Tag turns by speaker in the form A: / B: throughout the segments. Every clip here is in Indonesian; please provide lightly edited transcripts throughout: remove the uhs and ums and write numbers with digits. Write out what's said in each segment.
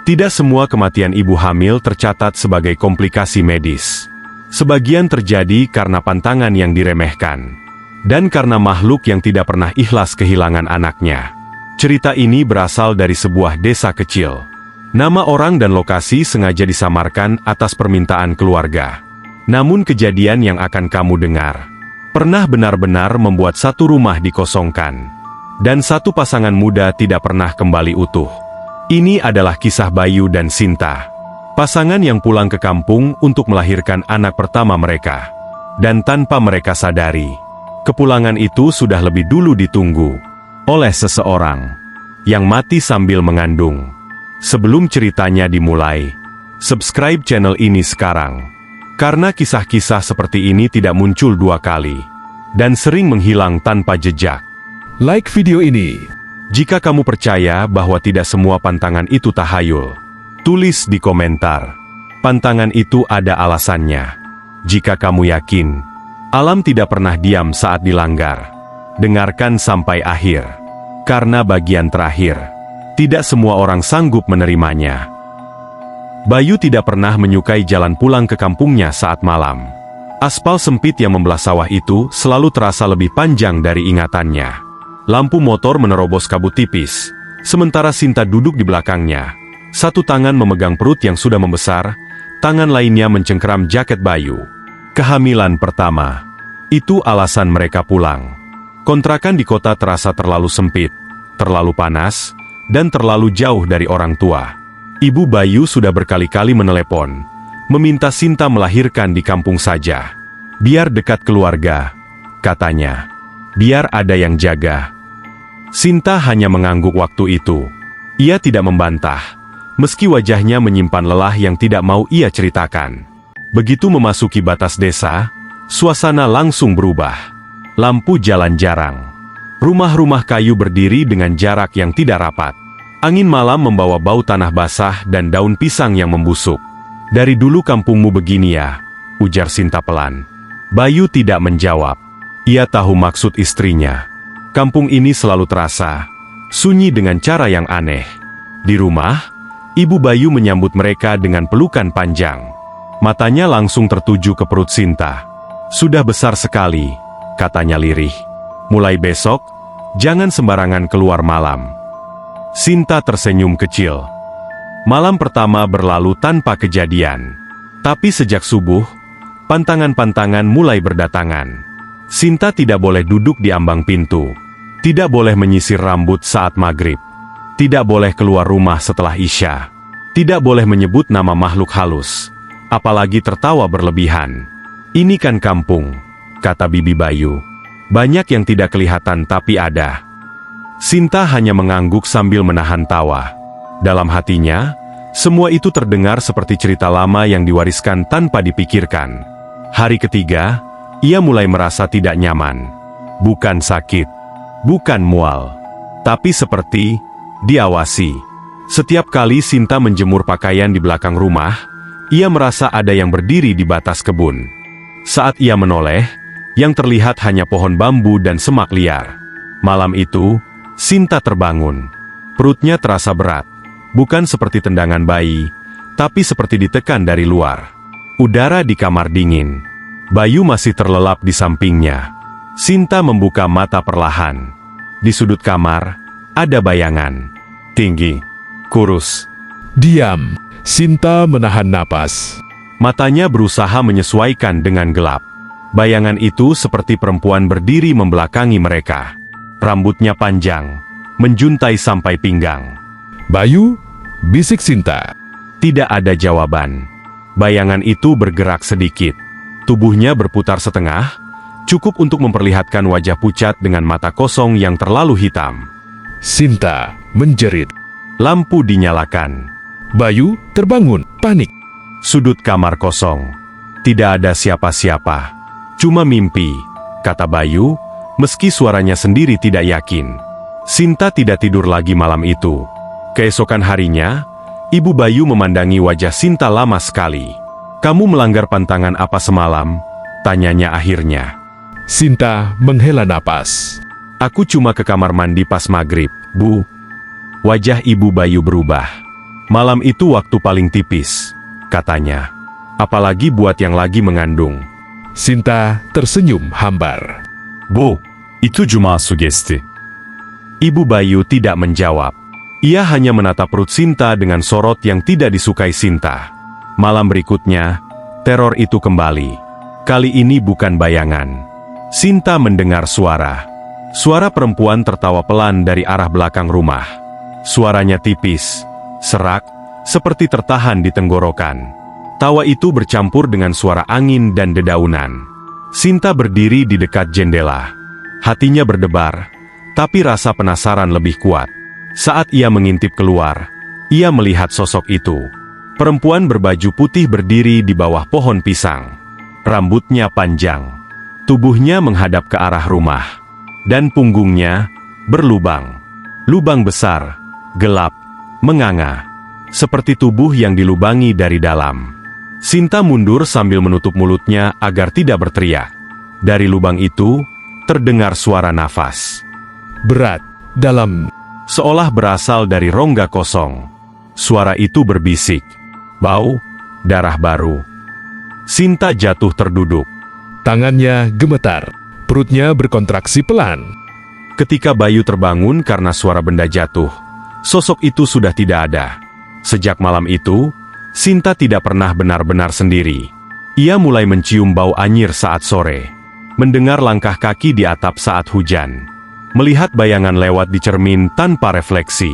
A: Tidak semua kematian ibu hamil tercatat sebagai komplikasi medis. Sebagian terjadi karena pantangan yang diremehkan. Dan karena makhluk yang tidak pernah ikhlas kehilangan anaknya. Cerita ini berasal dari sebuah desa kecil. Nama orang dan lokasi sengaja disamarkan atas permintaan keluarga. Namun kejadian yang akan kamu dengar pernah benar-benar membuat satu rumah dikosongkan. Dan satu pasangan muda tidak pernah kembali utuh. Ini adalah kisah Bayu dan Sinta. Pasangan yang pulang ke kampung untuk melahirkan anak pertama mereka. Dan tanpa mereka sadari, kepulangan itu sudah lebih dulu ditunggu oleh seseorang yang mati sambil mengandung. Sebelum ceritanya dimulai, subscribe channel ini sekarang. Karena kisah-kisah seperti ini tidak muncul dua kali, dan sering menghilang tanpa jejak.
B: Like video ini.
A: Jika kamu percaya bahwa tidak semua pantangan itu tahayul, tulis di komentar. Pantangan itu ada alasannya. Jika kamu yakin, alam tidak pernah diam saat dilanggar. Dengarkan sampai akhir. Karena bagian terakhir, tidak semua orang sanggup menerimanya. Bayu tidak pernah menyukai jalan pulang ke kampungnya saat malam. Aspal sempit yang membelah sawah itu selalu terasa lebih panjang dari ingatannya. Lampu motor menerobos kabut tipis, sementara Sinta duduk di belakangnya. Satu tangan memegang perut yang sudah membesar, tangan lainnya mencengkeram jaket Bayu. Kehamilan pertama. Itu alasan mereka pulang. Kontrakan di kota terasa terlalu sempit, terlalu panas, dan terlalu jauh dari orang tua. Ibu Bayu sudah berkali-kali menelepon, meminta Sinta melahirkan di kampung saja. Biar dekat keluarga, katanya. Biar ada yang jaga. Sinta hanya mengangguk waktu itu. Ia tidak membantah, meski wajahnya menyimpan lelah yang tidak mau ia ceritakan. Begitu memasuki batas desa, suasana langsung berubah. Lampu jalan jarang. Rumah-rumah kayu berdiri dengan jarak yang tidak rapat. Angin malam membawa bau tanah basah dan daun pisang yang membusuk. Dari dulu kampungmu begini ya, ujar Sinta pelan. Bayu tidak menjawab. Ia tahu maksud istrinya. Kampung ini selalu terasa sunyi dengan cara yang aneh. Di rumah, ibu Bayu menyambut mereka dengan pelukan panjang. Matanya langsung tertuju ke perut Sinta. Sudah besar sekali, katanya lirih. Mulai besok, jangan sembarangan keluar malam. Sinta tersenyum kecil. Malam pertama berlalu tanpa kejadian. Tapi sejak subuh, pantangan-pantangan mulai berdatangan. Sinta tidak boleh duduk di ambang pintu. Tidak boleh menyisir rambut saat maghrib. Tidak boleh keluar rumah setelah isya. Tidak boleh menyebut nama makhluk halus. Apalagi tertawa berlebihan. Ini kan kampung, kata Bibi Bayu. Banyak yang tidak kelihatan tapi ada. Sinta hanya mengangguk sambil menahan tawa. Dalam hatinya, semua itu terdengar seperti cerita lama yang diwariskan tanpa dipikirkan. Hari ketiga, ia mulai merasa tidak nyaman. Bukan sakit, bukan mual, tapi seperti diawasi. Setiap kali Sinta menjemur pakaian di belakang rumah, ia merasa ada yang berdiri di batas kebun. Saat ia menoleh, yang terlihat hanya pohon bambu dan semak liar. Malam itu, Sinta terbangun. Perutnya terasa berat. Bukan seperti tendangan bayi, tapi seperti ditekan dari luar. Udara di kamar dingin. Bayu masih terlelap di sampingnya. Sinta membuka mata perlahan. Di sudut kamar, ada bayangan. Tinggi, kurus.
B: Diam. Sinta menahan napas.
A: Matanya berusaha menyesuaikan dengan gelap. Bayangan itu seperti perempuan berdiri membelakangi mereka. Rambutnya panjang, menjuntai sampai pinggang.
B: Bayu, bisik Sinta.
A: Tidak ada jawaban. Bayangan itu bergerak sedikit. Tubuhnya berputar setengah, cukup untuk memperlihatkan wajah pucat dengan mata kosong yang terlalu hitam.
B: Sinta menjerit.
A: Lampu dinyalakan.
B: Bayu terbangun, panik.
A: Sudut kamar kosong. Tidak ada siapa-siapa. Cuma mimpi, kata Bayu, meski suaranya sendiri tidak yakin. Sinta tidak tidur lagi malam itu. Keesokan harinya, Ibu Bayu memandangi wajah Sinta lama sekali. Kamu melanggar pantangan apa semalam? Tanyanya akhirnya.
B: Sinta menghela napas.
A: Aku cuma ke kamar mandi pas maghrib, Bu. Wajah Ibu Bayu berubah. Malam itu waktu paling tipis, katanya. Apalagi buat yang lagi mengandung.
B: Sinta tersenyum hambar.
C: Bu, itu cuma sugesti.
A: Ibu Bayu tidak menjawab. Ia hanya menatap perut Sinta dengan sorot yang tidak disukai Sinta. Malam berikutnya, teror itu kembali. Kali ini bukan bayangan. Sinta mendengar suara. Suara perempuan tertawa pelan dari arah belakang rumah. Suaranya tipis, serak, seperti tertahan di tenggorokan. Tawa itu bercampur dengan suara angin dan dedaunan. Sinta berdiri di dekat jendela. Hatinya berdebar, tapi rasa penasaran lebih kuat. Saat ia mengintip keluar, ia melihat sosok itu. Perempuan berbaju putih berdiri di bawah pohon pisang. Rambutnya panjang. Tubuhnya menghadap ke arah rumah. Dan punggungnya berlubang. Lubang besar, gelap, menganga. Seperti tubuh yang dilubangi dari dalam. Sinta mundur sambil menutup mulutnya agar tidak berteriak. Dari lubang itu, terdengar suara nafas.
B: Berat, dalam.
A: Seolah berasal dari rongga kosong. Suara itu berbisik. Bau, darah baru. Sinta jatuh terduduk.
B: Tangannya gemetar. Perutnya berkontraksi pelan.
A: Ketika Bayu terbangun karena suara benda jatuh, sosok itu sudah tidak ada. Sejak malam itu, Sinta tidak pernah benar-benar sendiri. Ia mulai mencium bau anyir saat sore, mendengar langkah kaki di atap saat hujan, melihat bayangan lewat di cermin tanpa refleksi.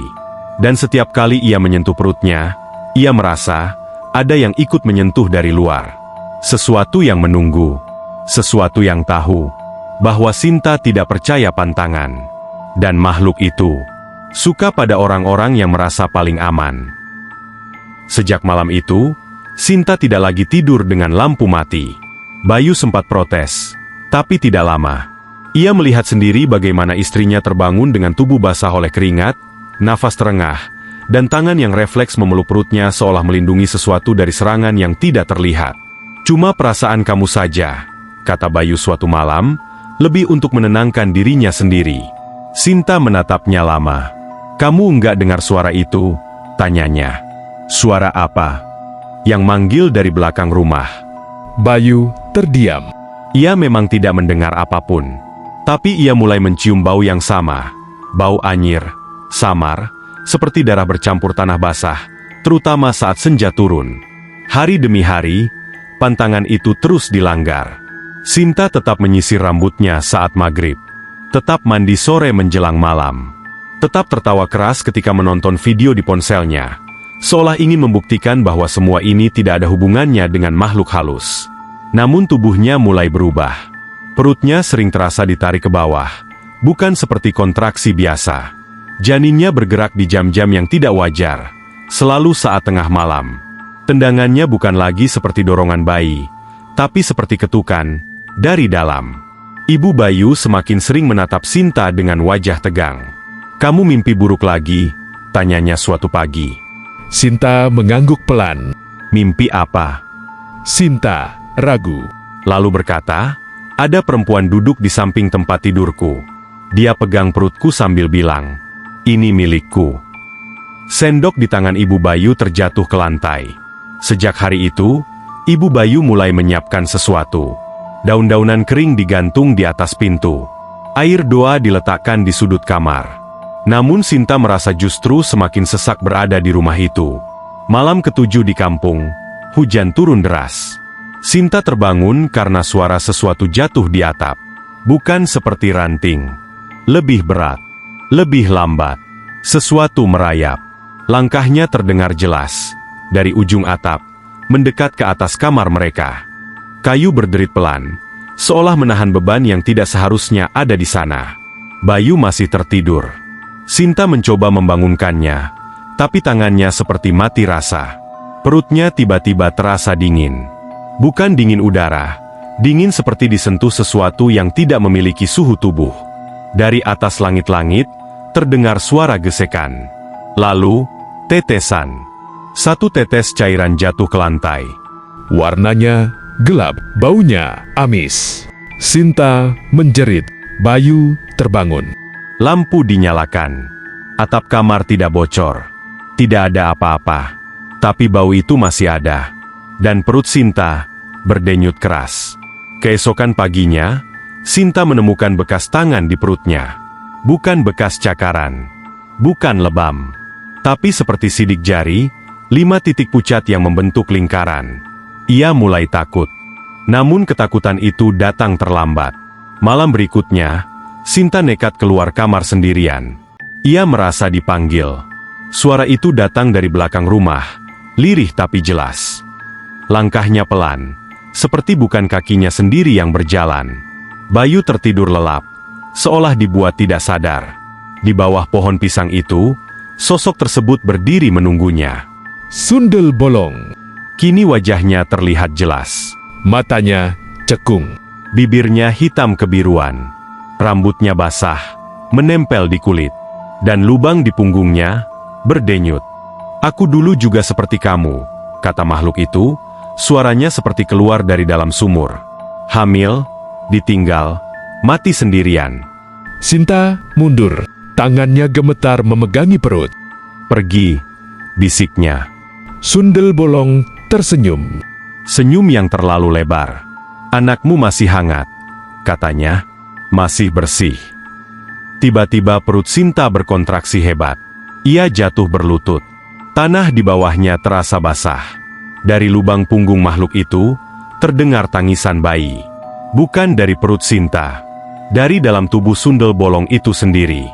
A: Dan setiap kali ia menyentuh perutnya, ia merasa ada yang ikut menyentuh dari luar. Sesuatu yang menunggu, sesuatu yang tahu bahwa Sinta tidak percaya pantangan. Dan makhluk itu suka pada orang-orang yang merasa paling aman. Sejak malam itu, Sinta tidak lagi tidur dengan lampu mati. Bayu sempat protes, tapi tidak lama. Ia melihat sendiri bagaimana istrinya terbangun dengan tubuh basah oleh keringat, nafas terengah, dan tangan yang refleks memeluk perutnya seolah melindungi sesuatu dari serangan yang tidak terlihat. Cuma perasaan kamu saja, kata Bayu suatu malam, lebih untuk menenangkan dirinya sendiri. Sinta menatapnya lama. Kamu enggak dengar suara itu? Tanyanya. Suara apa? Yang manggil dari belakang rumah.
B: Bayu terdiam.
A: Ia memang tidak mendengar apapun. Tapi ia mulai mencium bau yang sama. Bau anyir, samar, seperti darah bercampur tanah basah, terutama saat senja turun. Hari demi hari, pantangan itu terus dilanggar. Sinta tetap menyisir rambutnya saat maghrib. Tetap mandi sore menjelang malam. Tetap tertawa keras ketika menonton video di ponselnya. Seolah ingin membuktikan bahwa semua ini tidak ada hubungannya dengan makhluk halus. Namun tubuhnya mulai berubah. Perutnya sering terasa ditarik ke bawah, bukan seperti kontraksi biasa. Janinnya bergerak di jam-jam yang tidak wajar, selalu saat tengah malam. Tendangannya bukan lagi seperti dorongan bayi, tapi seperti ketukan dari dalam. Ibu Bayu semakin sering menatap Sinta dengan wajah tegang. Kamu mimpi buruk lagi? Tanyanya suatu pagi.
B: Sinta mengangguk pelan.
A: Mimpi apa?
B: Sinta ragu.
A: Lalu berkata, ada perempuan duduk di samping tempat tidurku. Dia pegang perutku sambil bilang, ini milikku. Sendok di tangan Ibu Bayu terjatuh ke lantai. Sejak hari itu, Ibu Bayu mulai menyiapkan sesuatu. Daun-daunan kering digantung di atas pintu. Air doa diletakkan di sudut kamar. Namun Sinta merasa justru semakin sesak berada di rumah itu. Malam ketujuh di kampung, hujan turun deras. Sinta terbangun karena suara sesuatu jatuh di atap. Bukan seperti ranting. Lebih berat. Lebih lambat. Sesuatu merayap. Langkahnya terdengar jelas. Dari ujung atap, mendekat ke atas kamar mereka. Kayu berderit pelan, seolah menahan beban yang tidak seharusnya ada di sana. Bayu masih tertidur. Sinta mencoba membangunkannya, tapi tangannya seperti mati rasa. Perutnya tiba-tiba terasa dingin. Bukan dingin udara, dingin seperti disentuh sesuatu yang tidak memiliki suhu tubuh. Dari atas langit-langit, terdengar suara gesekan. Lalu, tetesan. Satu tetes cairan jatuh ke lantai.
B: Warnanya gelap, baunya amis. Sinta menjerit. Bayu terbangun.
A: Lampu dinyalakan. Atap kamar tidak bocor. Tidak ada apa-apa. Tapi bau itu masih ada. Dan perut Sinta berdenyut keras. Keesokan paginya, Sinta menemukan bekas tangan di perutnya. Bukan bekas cakaran. Bukan lebam. Tapi seperti sidik jari, 5 titik pucat yang membentuk lingkaran. Ia mulai takut. Namun ketakutan itu datang terlambat. Malam berikutnya, Sinta nekat keluar kamar sendirian. Ia merasa dipanggil. Suara itu datang dari belakang rumah, lirih tapi jelas. Langkahnya pelan, seperti bukan kakinya sendiri yang berjalan. Bayu tertidur lelap, seolah dibuat tidak sadar. Di bawah pohon pisang itu, sosok tersebut berdiri menunggunya.
B: Sundel bolong.
A: Kini wajahnya terlihat jelas.
B: Matanya cekung.
A: Bibirnya hitam kebiruan. Rambutnya basah, menempel di kulit. Dan lubang di punggungnya berdenyut. "Aku dulu juga seperti kamu," kata makhluk itu, suaranya seperti keluar dari dalam sumur. "Hamil, ditinggal, mati sendirian."
B: Sinta mundur. Tangannya gemetar memegangi perut.
A: "Pergi," bisiknya.
B: Sundel bolong tersenyum.
A: Senyum yang terlalu lebar. "Anakmu masih hangat," katanya. "Masih bersih." Tiba-tiba perut Sinta berkontraksi hebat. Ia jatuh berlutut. Tanah di bawahnya terasa basah. Dari lubang punggung makhluk itu, terdengar tangisan bayi. Bukan dari perut Sinta. Dari dalam tubuh sundel bolong itu sendiri.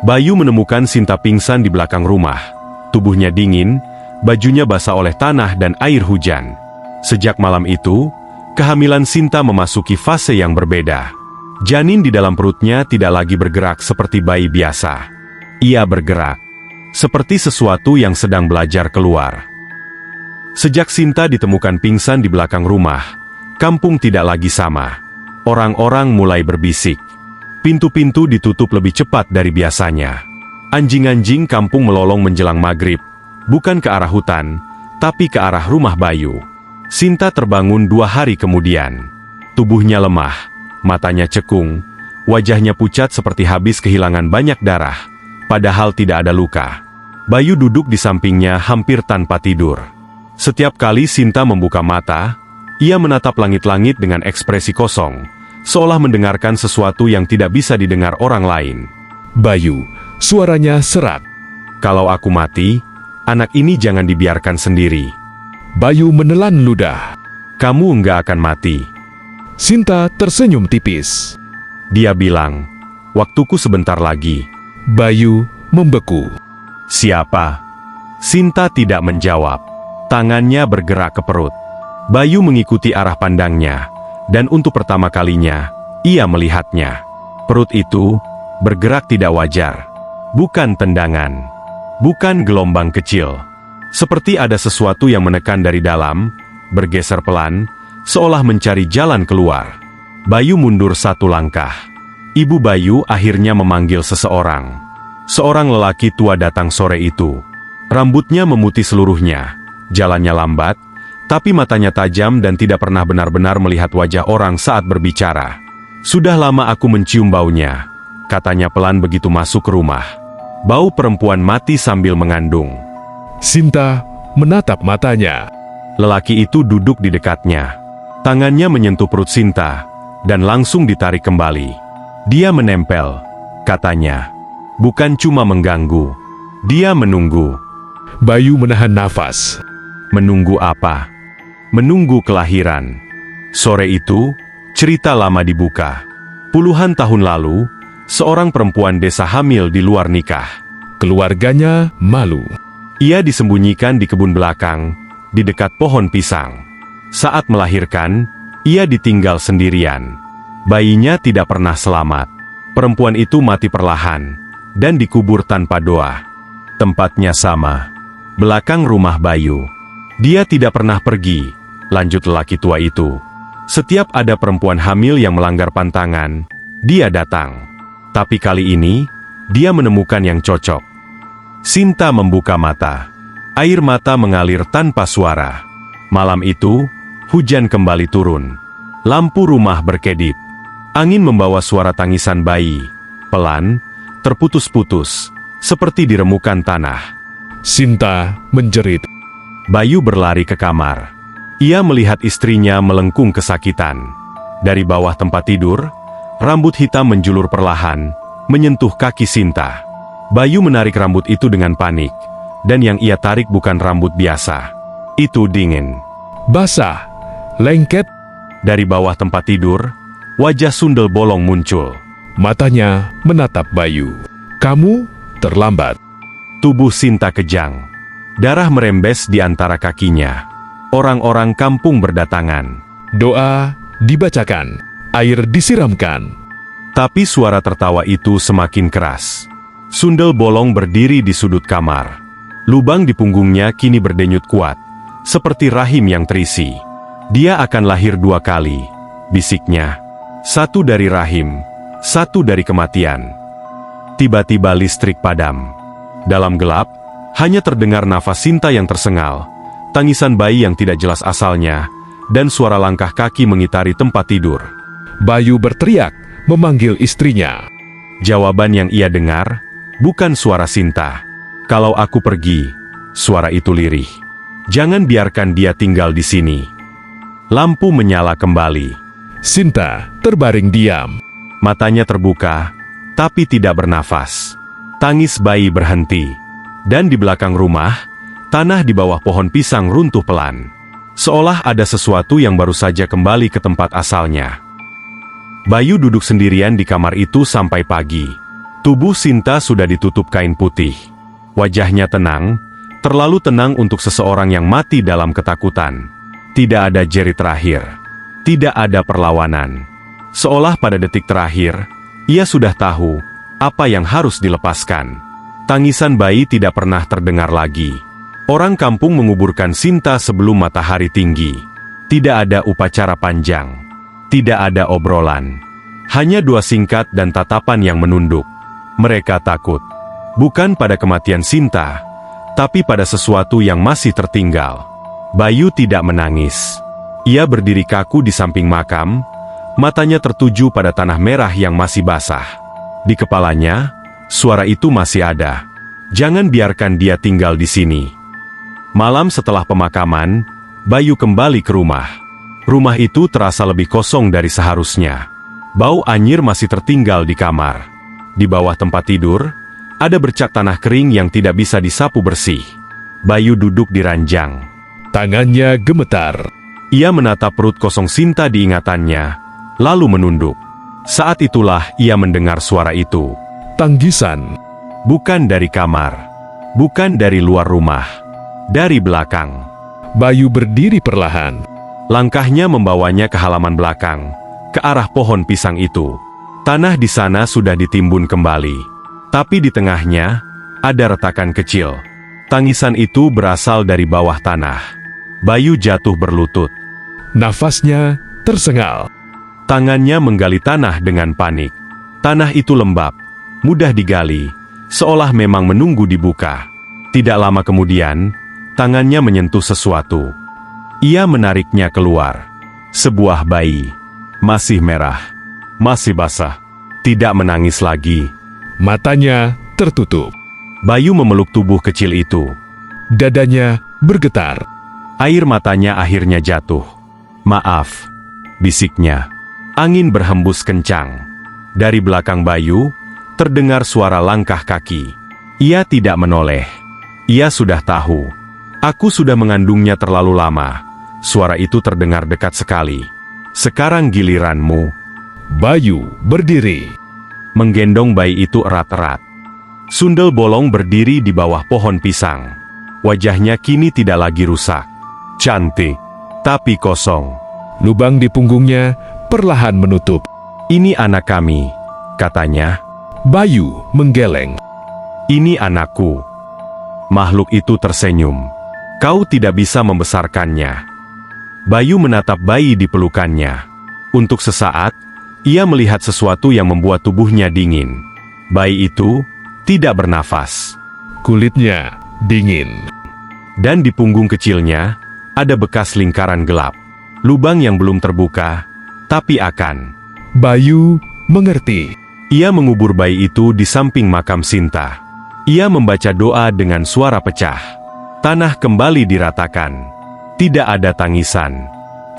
A: Bayu menemukan Sinta pingsan di belakang rumah. Tubuhnya dingin, bajunya basah oleh tanah dan air hujan. Sejak malam itu, kehamilan Sinta memasuki fase yang berbeda. Janin di dalam perutnya tidak lagi bergerak seperti bayi biasa. Ia bergerak, seperti sesuatu yang sedang belajar keluar. Sejak Sinta ditemukan pingsan di belakang rumah, kampung tidak lagi sama. Orang-orang mulai berbisik. Pintu-pintu ditutup lebih cepat dari biasanya. Anjing-anjing kampung melolong menjelang maghrib, bukan ke arah hutan, tapi ke arah rumah Bayu. Sinta terbangun 2 hari kemudian. Tubuhnya lemah. Matanya cekung, wajahnya pucat seperti habis kehilangan banyak darah, padahal tidak ada luka. Bayu duduk di sampingnya hampir tanpa tidur. Setiap kali Sinta membuka mata, ia menatap langit-langit dengan ekspresi kosong, seolah mendengarkan sesuatu yang tidak bisa didengar orang lain.
B: Bayu, suaranya serak.
A: "Kalau aku mati, anak ini jangan dibiarkan sendiri."
B: Bayu menelan ludah.
A: "Kamu enggak akan mati."
B: Sinta tersenyum tipis.
A: Dia bilang, "Waktuku sebentar lagi."
B: Bayu membeku.
A: "Siapa?" Sinta tidak menjawab. Tangannya bergerak ke perut. Bayu mengikuti arah pandangnya, dan untuk pertama kalinya, ia melihatnya. Perut itu bergerak tidak wajar. Bukan tendangan. Bukan gelombang kecil. Seperti ada sesuatu yang menekan dari dalam, bergeser pelan, seolah mencari jalan keluar. Bayu mundur 1 langkah. Ibu Bayu akhirnya memanggil seseorang. Seorang lelaki tua datang sore itu. Rambutnya memutih seluruhnya. Jalannya lambat, tapi matanya tajam dan tidak pernah benar-benar melihat wajah orang saat berbicara. "Sudah lama aku mencium baunya," katanya pelan begitu masuk ke rumah. Bau perempuan mati sambil mengandung.
B: Sinta menatap matanya.
A: Lelaki itu duduk di dekatnya. Tangannya menyentuh perut Sinta, dan langsung ditarik kembali. Dia menempel, katanya. Bukan cuma mengganggu. Dia menunggu.
B: Bayu menahan nafas.
A: Menunggu apa? Menunggu kelahiran. Sore itu, cerita lama dibuka. Puluhan tahun lalu, seorang perempuan desa hamil di luar nikah.
B: Keluarganya malu.
A: Ia disembunyikan di kebun belakang, di dekat pohon pisang. Saat melahirkan, ia ditinggal sendirian. Bayinya tidak pernah selamat. Perempuan itu mati perlahan, dan dikubur tanpa doa. Tempatnya sama. Belakang rumah Bayu. Dia tidak pernah pergi, lanjut lelaki tua itu. Setiap ada perempuan hamil yang melanggar pantangan, dia datang. Tapi kali ini, dia menemukan yang cocok. Sinta membuka mata. Air mata mengalir tanpa suara. Malam itu, hujan kembali turun. Lampu rumah berkedip. Angin membawa suara tangisan bayi. Pelan, terputus-putus, seperti diremukan tanah.
B: Sinta menjerit.
A: Bayu berlari ke kamar. Ia melihat istrinya melengkung kesakitan. Dari bawah tempat tidur, rambut hitam menjulur perlahan, menyentuh kaki Sinta. Bayu menarik rambut itu dengan panik, dan yang ia tarik bukan rambut biasa. Itu dingin.
B: Basah, lengket.
A: Dari bawah tempat tidur, wajah Sundel Bolong muncul.
B: Matanya menatap Bayu. Kamu terlambat.
A: Tubuh Sinta kejang. Darah merembes di antara kakinya. Orang-orang kampung berdatangan.
B: Doa dibacakan, air disiramkan.
A: Tapi suara tertawa itu semakin keras. Sundel Bolong berdiri di sudut kamar. Lubang di punggungnya kini berdenyut kuat, seperti rahim yang terisi. Dia akan lahir 2 kali, bisiknya. 1 dari rahim, 1 dari kematian. Tiba-tiba listrik padam. Dalam gelap, hanya terdengar nafas Sinta yang tersengal, tangisan bayi yang tidak jelas asalnya, dan suara langkah kaki mengitari tempat tidur.
B: Bayu berteriak, memanggil istrinya.
A: Jawaban yang ia dengar, bukan suara Sinta. Kalau aku pergi, suara itu lirih. Jangan biarkan dia tinggal di sini. Lampu menyala kembali.
B: Sinta terbaring diam.
A: Matanya terbuka, tapi tidak bernafas. Tangis bayi berhenti. Dan di belakang rumah, tanah di bawah pohon pisang runtuh pelan. Seolah ada sesuatu yang baru saja kembali ke tempat asalnya. Bayu duduk sendirian di kamar itu sampai pagi. Tubuh Sinta sudah ditutup kain putih. Wajahnya tenang, terlalu tenang untuk seseorang yang mati dalam ketakutan. Tidak ada jeri terakhir. Tidak ada perlawanan. Seolah pada detik terakhir, ia sudah tahu apa yang harus dilepaskan. Tangisan bayi tidak pernah terdengar lagi. Orang kampung menguburkan Sinta sebelum matahari tinggi. Tidak ada upacara panjang. Tidak ada obrolan. Hanya 2 singkat dan tatapan yang menunduk. Mereka takut. Bukan pada kematian Sinta, tapi pada sesuatu yang masih tertinggal. Bayu tidak menangis. Ia berdiri kaku di samping makam, matanya tertuju pada tanah merah yang masih basah. Di kepalanya, suara itu masih ada. Jangan biarkan dia tinggal di sini. Malam setelah pemakaman, Bayu kembali ke rumah. Rumah itu terasa lebih kosong dari seharusnya. Bau anyir masih tertinggal di kamar. Di bawah tempat tidur, ada bercak tanah kering yang tidak bisa disapu bersih. Bayu duduk di ranjang.
B: Tangannya gemetar.
A: Ia menatap perut kosong Sinta di ingatannya, lalu menunduk. Saat itulah ia mendengar suara itu.
B: Tanggisan.
A: Bukan dari kamar. Bukan dari luar rumah. Dari belakang.
B: Bayu berdiri perlahan.
A: Langkahnya membawanya ke halaman belakang, ke arah pohon pisang itu. Tanah di sana sudah ditimbun kembali. Tapi di tengahnya, ada retakan kecil. Tangisan itu berasal dari bawah tanah. Bayu jatuh berlutut.
B: Nafasnya tersengal.
A: Tangannya menggali tanah dengan panik. Tanah itu lembab, mudah digali, seolah memang menunggu dibuka. Tidak lama kemudian, tangannya menyentuh sesuatu. Ia menariknya keluar. Sebuah bayi. Masih merah. Masih basah. Tidak menangis lagi.
B: Matanya tertutup.
A: Bayu memeluk tubuh kecil itu.
B: Dadanya bergetar.
A: Air matanya akhirnya jatuh. Maaf, bisiknya. Angin berhembus kencang. Dari belakang Bayu, terdengar suara langkah kaki. Ia tidak menoleh. Ia sudah tahu. Aku sudah mengandungnya terlalu lama. Suara itu terdengar dekat sekali. Sekarang giliranmu.
B: Bayu berdiri.
A: Menggendong bayi itu erat-erat. Sundel Bolong berdiri di bawah pohon pisang. Wajahnya kini tidak lagi rusak. Cantik, tapi kosong.
B: Lubang di punggungnya perlahan menutup.
A: Ini anak kami, katanya.
B: Bayu menggeleng.
A: Ini anakku. Makhluk itu tersenyum. Kau tidak bisa membesarkannya. Bayu menatap bayi di pelukannya. Untuk sesaat, ia melihat sesuatu yang membuat tubuhnya dingin. Bayi itu tidak bernafas.
B: Kulitnya dingin.
A: Dan di punggung kecilnya, ada bekas lingkaran gelap. Lubang yang belum terbuka, tapi akan.
B: Bayu mengerti.
A: Ia mengubur bayi itu di samping makam Sinta. Ia membaca doa dengan suara pecah. Tanah kembali diratakan. Tidak ada tangisan.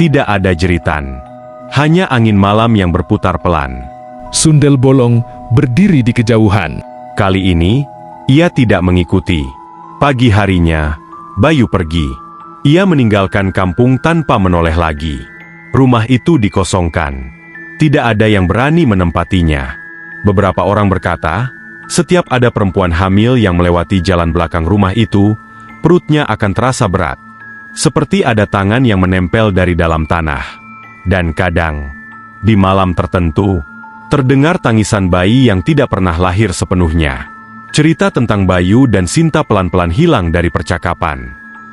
A: Tidak ada jeritan. Hanya angin malam yang berputar pelan.
B: Sundel bolong berdiri di kejauhan.
A: Kali ini, ia tidak mengikuti. Pagi harinya, Bayu pergi. Ia meninggalkan kampung tanpa menoleh lagi. Rumah itu dikosongkan. Tidak ada yang berani menempatinya. Beberapa orang berkata, setiap ada perempuan hamil yang melewati jalan belakang rumah itu, perutnya akan terasa berat. Seperti ada tangan yang menempel dari dalam tanah. Dan kadang, di malam tertentu, terdengar tangisan bayi yang tidak pernah lahir sepenuhnya. Cerita tentang Bayu dan Sinta pelan-pelan hilang dari percakapan.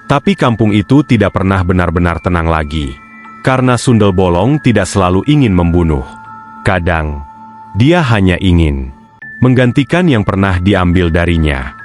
A: Tapi kampung itu tidak pernah benar-benar tenang lagi. Karena Sundel Bolong tidak selalu ingin membunuh. Kadang, dia hanya ingin menggantikan yang pernah diambil darinya.